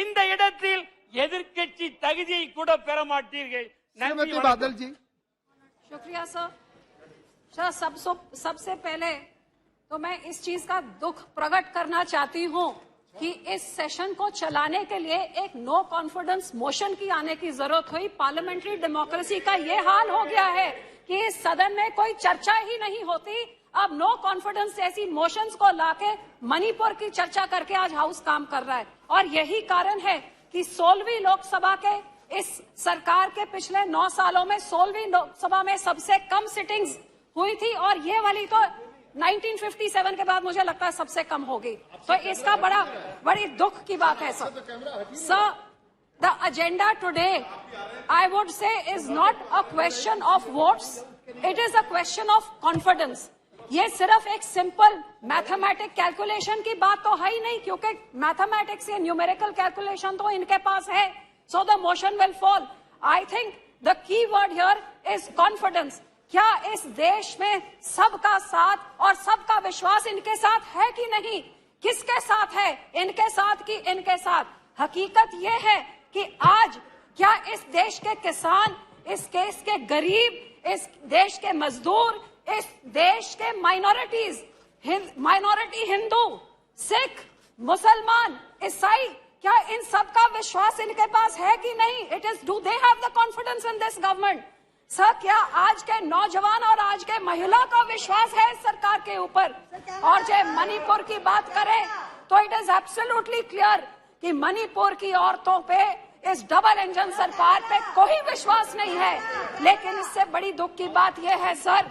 இந்த இடத்தில் எதிர்க்கட்சி தகுதியை கூட பெற மாட்டீர்கள். श्रीमती बादल जी। शुक्रिया सर। सबसे पहले तो मैं इस चीज का दुख प्रकट करना चाहती हूँ कि इस सेशन को चलाने के लिए एक नो कॉन्फिडेंस मोशन की आने की जरूरत हुई। पार्लियामेंट्री डेमोक्रेसी का ये हाल हो गया है कि इस सदन में कोई चर्चा ही नहीं होती। अब नो कॉन्फिडेंस जैसी मोशंस को लाके मणिपुर की चर्चा करके आज हाउस काम कर रहा है, और यही कारण है कि 16वीं लोकसभा के इस सरकार के पिछले 9 सालों में 16वीं लोकसभा में सबसे कम सिटिंग्स हुई थी, और ये वाली तो 1957 के बाद मुझे लगता है सबसे कम होगी। तो इसका बड़ी दुख की बात है sir. The agenda today I would say is not a question of votes, it is a question of confidence. ये सिर्फ एक सिंपल मैथमेटिक कैलकुलेशन की बात तो है ही नहीं, क्योंकि मैथमेटिक्स या न्यूमेरिकल कैलकुलेशन तो इनके पास है। So the motion will fall. I think the key word here is confidence. क्या इस देश में सबका साथ और सबका विश्वास इनके साथ है कि नहीं? किसके साथ है, इनके साथ कि इनके साथ? हकीकत यह है कि आज क्या इस देश के किसान, इस देश के गरीब, इस देश के मजदूर, इस देश के माइनॉरिटी हिंदू, सिख, मुसलमान, ईसाई, क्या इन सब का विश्वास इनके पास है कि नहीं? It is do they have the confidence in this government? Sir, क्या आज के नौजवान और आज के महिला का विश्वास है इस सरकार के ऊपर? और जब मणिपुर की बात करें तो इट इज एब्सोल्युटली क्लियर कि मणिपुर की औरतों पे इस डबल इंजन सरकार पे कोई विश्वास नहीं है। लेकिन इससे बड़ी दुख की बात यह है सर,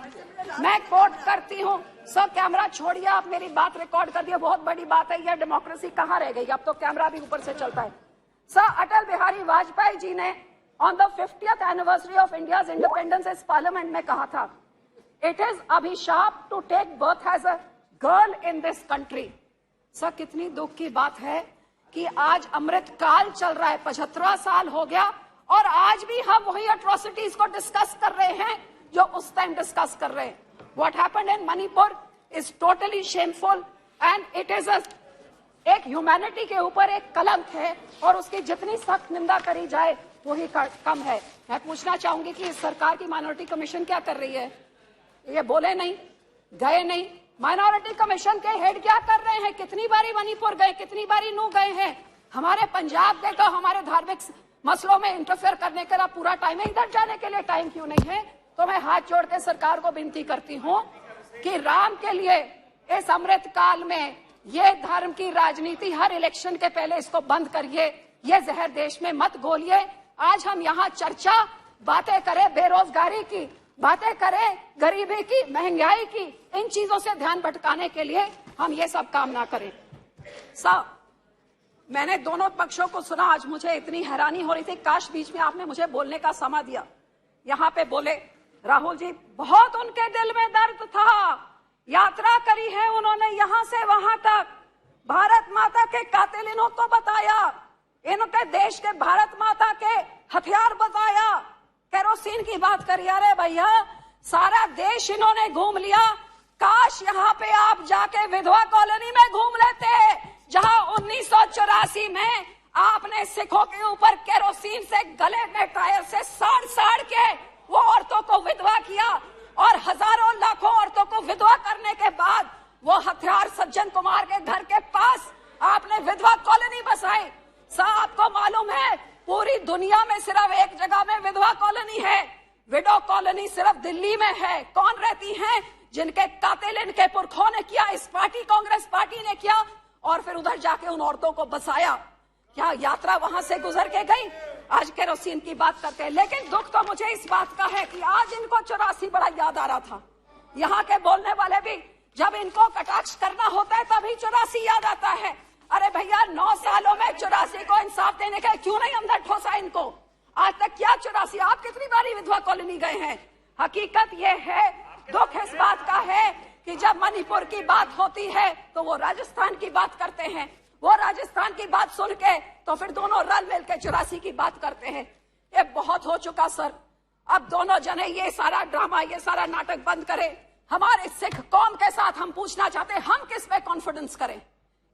मैं कोट करती हूँ सर, कैमरा छोड़िए, आप मेरी बात रिकॉर्ड कर दिए, बहुत बड़ी बात है। यह डेमोक्रेसी कहाँ रह गई? अब तो कैमरा भी ऊपर से चलता है। सर, अटल बिहारी वाजपेयी जी ने on the 50th anniversary of India's independence इस पार्लियामेंट में कहा था, इट इज अभिशाप to take birth as a girl in this country. Sir, कितनी दुख की बात है कि आज अमृत काल चल रहा है, 75वां साल हो गया, और आज भी हम वही अट्रॉसिटीज को डिस्कस कर रहे हैं जो उस टाइम डिस्कस कर रहे हैं। What happened in Manipur is totally shameful and it is एक ह्यूमैनिटी के ऊपर एक कलंक है, और उसकी जितनी सख्त निंदा करी जाए वही कम है। मैं पूछना चाहूंगी कि इस सरकार की माइनॉरिटी कमीशन क्या कर रही है? ये बोले नहीं, गए नहीं। माइनॉरिटी कमीशन के हेड क्या कर रहे हैं? कितनी बारी मणिपुर गए, कितनी बारी नू गए हैं? हमारे पंजाब देखो, हमारे धार्मिक मसलों में इंटरफेयर करने का पूरा टाइम है, इधर जाने के लिए टाइम क्यों नहीं है? तो मैं हाथ जोड़ के सरकार को विनती करती हूँ कि राम के लिए इस अमृत काल में ये धर्म की राजनीति हर इलेक्शन के पहले इसको बंद करिए, ये जहर देश में मत घोलिए। आज हम यहाँ चर्चा बातें करें बेरोजगारी की, बातें करें गरीबी की, महंगाई की, इन चीजों से ध्यान भटकाने के लिए हम ये सब काम ना करें। साहब, मैंने दोनों पक्षों को सुना, आज मुझे इतनी हैरानी हो रही थी, काश बीच में आपने मुझे बोलने का समय दिया। यहाँ पे बोले राहुल जी, बहुत उनके दिल में दर्द था, यात्रा करी है उन्होंने यहाँ से वहां तक, भारत माता के कातिल इनको बताया, इनके देश के भारत माता के हथियार बताया, केरोसिन की बात करी। अरे भैया, सारा देश इन्होंने घूम लिया, काश यहाँ पे आप जाके विधवा कॉलोनी में घूम लेते, जहाँ 1984 में आपने सिखों के ऊपर केरोसिन से गले में टायर से साड़ के वो औरतों को विधवा किया, और हजारों लाखों औरतों को विधवा करने के बाद वो हथियार सज्जन कुमार के घर के पास आपने विधवा कॉलोनी बसाई। साहब, आपको मालूम है पूरी दुनिया में सिर्फ एक जगह में विधवा कॉलोनी है, विडो कॉलोनी सिर्फ दिल्ली में है। कौन रहती हैं? जिनके कातिल इनके पुरखों ने किया, इस पार्टी कांग्रेस पार्टी ने किया, और फिर उधर जाके उन औरतों को बसाया। क्या यात्रा वहां से गुजर के गई? आज केरोसिन की बात करते हैं। लेकिन दुख तो मुझे इस बात का है कि आज इनको 84 बड़ा याद आ रहा था। यहाँ के बोलने वाले भी जब इनको कटाक्ष करना होता है तभी 84 याद आता है। अरे भैया, 9 सालों में 84 को इंसाफ देने का क्यों नहीं अंदर ठोसा इनको? आज तक क्या 84? आप कितनी बारी विधवा कॉलोनी गए हैं? हकीकत ये है, दुख इस बात का है कि जब मणिपुर की बात होती है तो वो राजस्थान की बात करते हैं, वो राजस्थान की बात सुन के तो फिर दोनों रल मिल के 84 की बात करते हैं। ये बहुत हो चुका सर, अब दोनों जने ये सारा ड्रामा, ये सारा नाटक बंद करें। हमारे सिख कौम के साथ हम पूछना चाहते हैं, हम किस पे कॉन्फिडेंस करें?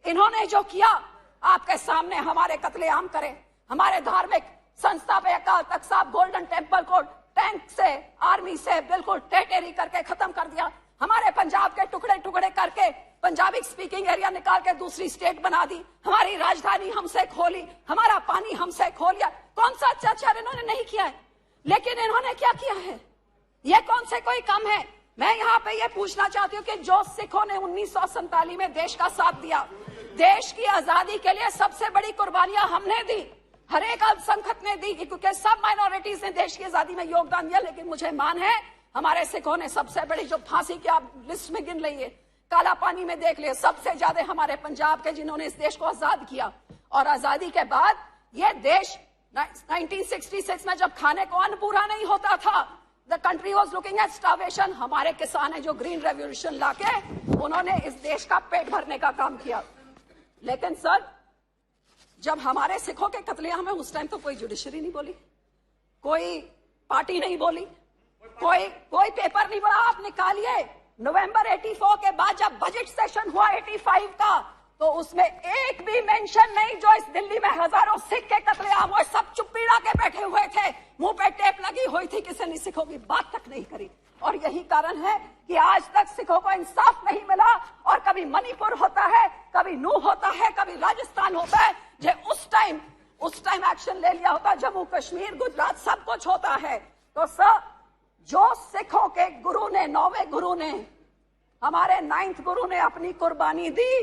इन्होंने जो किया आपके सामने हमारे कत्लेआम करे, हमारे धार्मिक संस्था पे अकाल तख्त साहब गोल्डन टेम्पल को टैंक से, आर्मी से बिल्कुल टेटेरी करके खत्म कर दिया, हमारे पंजाब के टुकड़े टुकड़े करके पंजाबी स्पीकिंग एरिया निकाल के दूसरी स्टेट बना दी, हमारी राजधानी हमसे खोली, हमारा पानी हमसे खो लिया। कौन सा अत्याचार इन्होंने नहीं किया है, लेकिन इन्होंने क्या किया है, ये कौन से कोई कम है। मैं यहाँ पे ये पूछना चाहती हूँ कि जो सिखों ने 1947 में देश का साथ दिया, देश की आजादी के लिए सबसे बड़ी कुर्बानियां हमने दी, हर एक अल्पसंख्यक ने दी, क्योंकि सब माइनॉरिटीज ने देश की आजादी में योगदान दिया। लेकिन मुझे मान है हमारे सिखों ने सबसे बड़ी, जो फांसी की आप लिस्ट में गिन लीजिए, काला पानी में देख लिए, सबसे ज्यादा हमारे पंजाब के जिन्होंने इस देश को आजाद किया। और आजादी के बाद ये देश 1966 में जब खाने को अन्न पूरा नहीं होता था, the country was looking at starvation, हमारे किसान है जो ग्रीन रेवोल्यूशन लाके उन्होंने इस देश का पेट भरने का काम किया। लेकिन सर, जब हमारे सिखों के कत्लेआम में उस टाइम तो कोई जुडिशरी नहीं बोली, कोई पार्टी नहीं बोली, कोई पेपर नहीं बोला। आप निकालिए नवंबर 84 के बाद जब बजट सेशन हुआ 85 का, तो उसमें एक भी मेंशन नहीं जो इस दिल्ली में हजारों सिख के कत्लेआम हुए, सब चुप्पी के बैठे हुए थे, मुंह पे टेप लगी हुई थी, किसी ने सिखों की बात तक नहीं करी। और यही कारण है कि आज तक सिखों को इंसाफ नहीं मिला। और कभी मणिपुर होता है, कभी नू होता है, कभी राजस्थान होता है, जो उस टाइम एक्शन ले लिया होता, जम्मू कश्मीर गुजरात सब कुछ होता है। तो सर, जो सिखों के गुरु ने, 9वें गुरु ने, हमारे 9th गुरु ने अपनी कुर्बानी दी,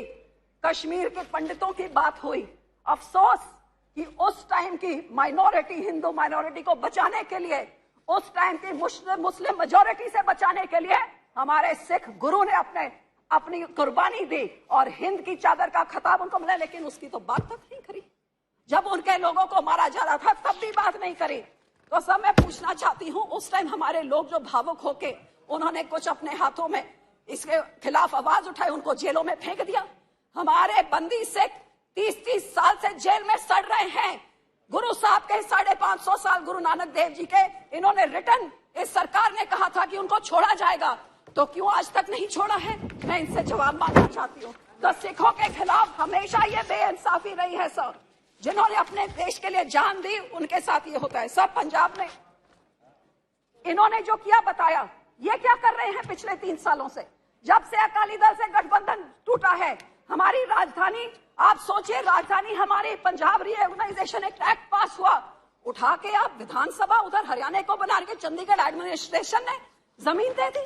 कश्मीर के पंडितों की बात हुई। अफसोस कि उस टाइम की माइनॉरिटी, हिंदू माइनॉरिटी को बचाने के लिए, उस टाइम की मुस्लिम मेजॉरिटी से बचाने के लिए हमारे सिख गुरु ने अपनी कुर्बानी दी और हिंद की चादर का खिताब उनको मिला, लेकिन उसकी तो बात तक नहीं करी। जब उनके लोगों को मारा जा रहा था तब भी बात नहीं करी। तो सब मैं पूछना चाहती हूँ, उस टाइम हमारे लोग जो भावुक होके उन्होंने कुछ अपने हाथों में इसके खिलाफ आवाज उठाई, उनको जेलों में फेंक दिया। हमारे बंदी सिख 30-30 साल से जेल में सड़ रहे हैं। गुरु साहब के 550 साल गुरु नानक देव जी के, इन्होंने रिटर्न, इस सरकार ने कहा था कि उनको छोड़ा जाएगा, तो क्यों आज तक नहीं छोड़ा है? मैं इनसे जवाब मांगना चाहती हूँ। तो सिखों के खिलाफ हमेशा ये बेइंसाफी रही है सर, जिन्होंने अपने देश के लिए जान दी उनके साथ ये होता है। सब पंजाब में इन्होंने जो किया बताया, ये क्या कर रहे हैं पिछले 3 सालों से, जब से अकाली दल से गठबंधन टूटा है। हमारी राजधानी, आप सोचिए, राजधानी हमारी पंजाब रीऑर्गेनाइजेशन एक्ट पास हुआ, उठा के आप विधानसभा उधर हरियाणा को बना के चंडीगढ़ एडमिनिस्ट्रेशन ने जमीन दे दी।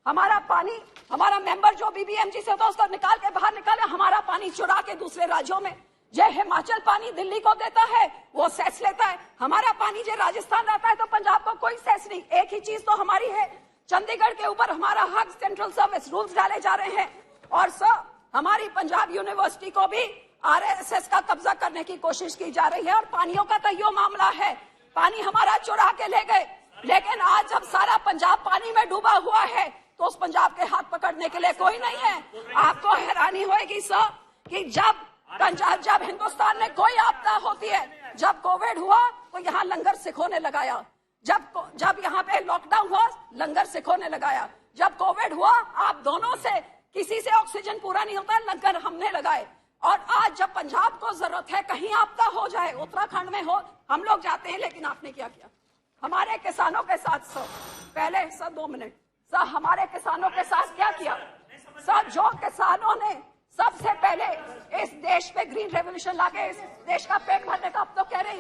हमारा पानी, हमारा मेंबर जो बीबीएमजी से होता उसको निकाल के बाहर निकाले, हमारा पानी चुरा के दूसरे राज्यों में, जो हिमाचल पानी दिल्ली को देता है वो सेस लेता है, हमारा पानी जो राजस्थान आता है तो पंजाब को कोई सेस नहीं। एक ही चीज तो हमारी है, चंडीगढ़ के ऊपर हमारा हक, सेंट्रल सर्विस रूल्स डाले जा रहे हैं। और सर, हमारी पंजाब यूनिवर्सिटी को भी आरएसएस का कब्जा करने की कोशिश की जा रही है। और पानियों का तो यो मामला है, पानी हमारा चुरा के ले गए, लेकिन आज जब सारा पंजाब पानी में डूबा हुआ है तो उस पंजाब के हाथ पकड़ने के लिए कोई नहीं है। आपको हैरानी होगी सर कि जब हिंदुस्तान में कोई आपदा होती है, जब कोविड हुआ तो यहाँ लंगर सिखों ने लगाया, जब यहाँ पे लॉकडाउन हुआ लंगर सिखों ने लगाया, जब कोविड हुआ आप दोनों से किसी से ऑक्सीजन पूरा नहीं होता, लंगर हमने लगाए। और आज जब पंजाब को जरूरत है, कहीं आपदा हो जाए, उत्तराखंड में हो, हम लोग जाते हैं, लेकिन आपने क्या किया हमारे किसानों के साथ? सर पहले सर 2 मिनट, सर हमारे किसानों के साथ क्या किया? सर जो किसानों ने सबसे पहले इस देश पे ग्रीन रेवोल्यूशन लाके इस देश का पेट भरने का, अब तो कह रहे हैं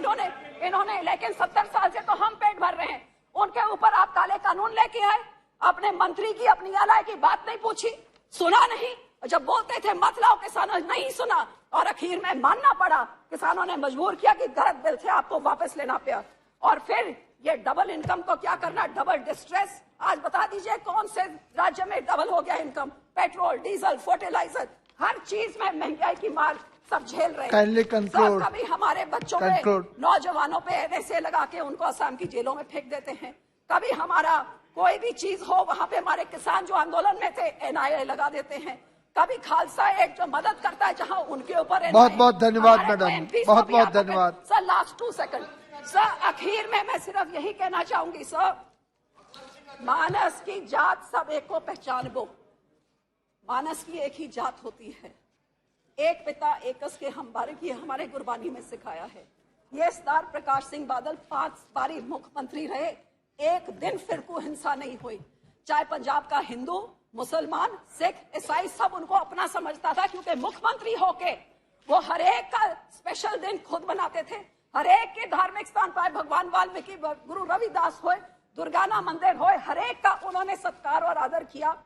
इन्होंने, लेकिन 70 साल से तो हम पेट भर रहे हैं। उनके ऊपर आप काले कानून लेके आए, अपने मंत्री की, अपनी एलआई की बात नहीं पूछी, सुना नहीं। जब बोलते थे मत लाओ, किसानों ने नहीं सुना और आखिर में मानना पड़ा, किसानों ने मजबूर किया कि गलत बिल थे, आपको वापस लेना पड़ा। और फिर ये डबल इनकम को क्या करना, डबल डिस्ट्रेस। आज बता दीजिए कौन से राज्य में डबल हो गया इनकम? पेट्रोल, डीजल, फर्टिलाइजर, हर चीज में महंगाई की मार सब झेल रहे हैं। कभी हमारे बच्चों पे, नौजवानों पे ऐसे लगा के उनको असम की जेलों में फेंक देते हैं। कभी हमारा कोई भी चीज हो, वहां पे हमारे किसान जो आंदोलन में थे एनआईए लगा देते हैं। कभी खालसा एक जो मदद करता है जहां उनके ऊपर। बहुत बहुत धन्यवाद मैडम, बहुत बहुत धन्यवाद सर। लास्ट 2 सेकंड सर, आखिर में मैं सिर्फ यही कहना चाहूंगी सर, मानस की जात सब एक को पहचान बो, मानस की एक ही जात होती है, एक पिता एकस के हम बारे की हमारे गुरबानी में सिखाया है। ये सरदार प्रकाश सिंह बादल 5 बारी मुख्यमंत्री रहे, एक दिन फिरकू हिंसा नहीं हुई। चाहे पंजाब का हिंदू, मुसलमान, सिख, ईसाई सब उनको अपना समझता था, क्योंकि मुख्यमंत्री होके वो हर एक का स्पेशल दिन खुद बनाते थे। हर एक के धार्मिक स्थान पर, भगवान वाल्मीकि, गुरु रविदास होए, दुर्गाना मंदिर होए, हर एक का उन्होंने सत्कार और आदर किया।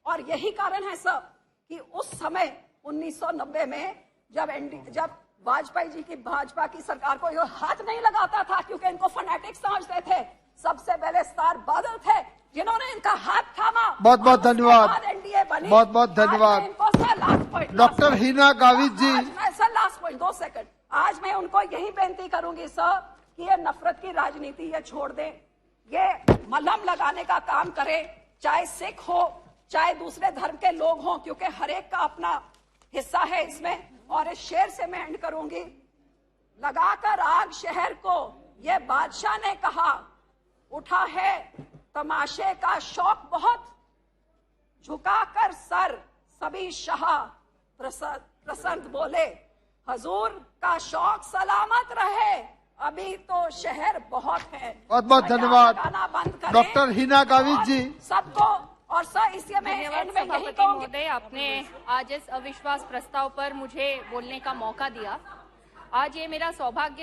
और यही कारण है सब कि उस समय 1990 में जब वाजपेयी जी की भाजपा की सरकार को ये हाथ नहीं लगाता था, क्योंकि इनको फैनेटिक्स समझते थे, सबसे पहले सरदार बादल थे जिन्होंने इनका हाथ थामा। बहुत बहुत धन्यवाद, एनडीए बनी। बहुत बहुत धन्यवाद। Last point doctor Heena Gavit ji. Sir last point 2 second. आज मैं उनको यही बेनती करूंगी सर कि ये नफरत की राजनीति ये छोड़ दें, ये मलहम लगाने का काम करें, चाहे सिख हो चाहे दूसरे धर्म के लोग हों, क्योंकि हर एक का अपना हिस्सा है इसमें। और इस शेर से मैं एंड करूंगी, लगाकर आग शहर को ये बादशाह ने कहा, उठा है तमाशे का शौक बहुत, झुकाकर सर सभी शाह प्रसन्न बोले, हजूर का शौक सलामत रहे, अभी तो शहर बहुत है। बहुत बहुत धन्यवाद बंद करें डॉक्टर हिना गावित जी। सबको। और सर इसलिए मैं धन्यवाद एंड में यही सभापति कहूंगी, महोदय, आपने आज इस अविश्वास प्रस्ताव पर मुझे बोलने का मौका दिया। आज ये मेरा सौभाग्य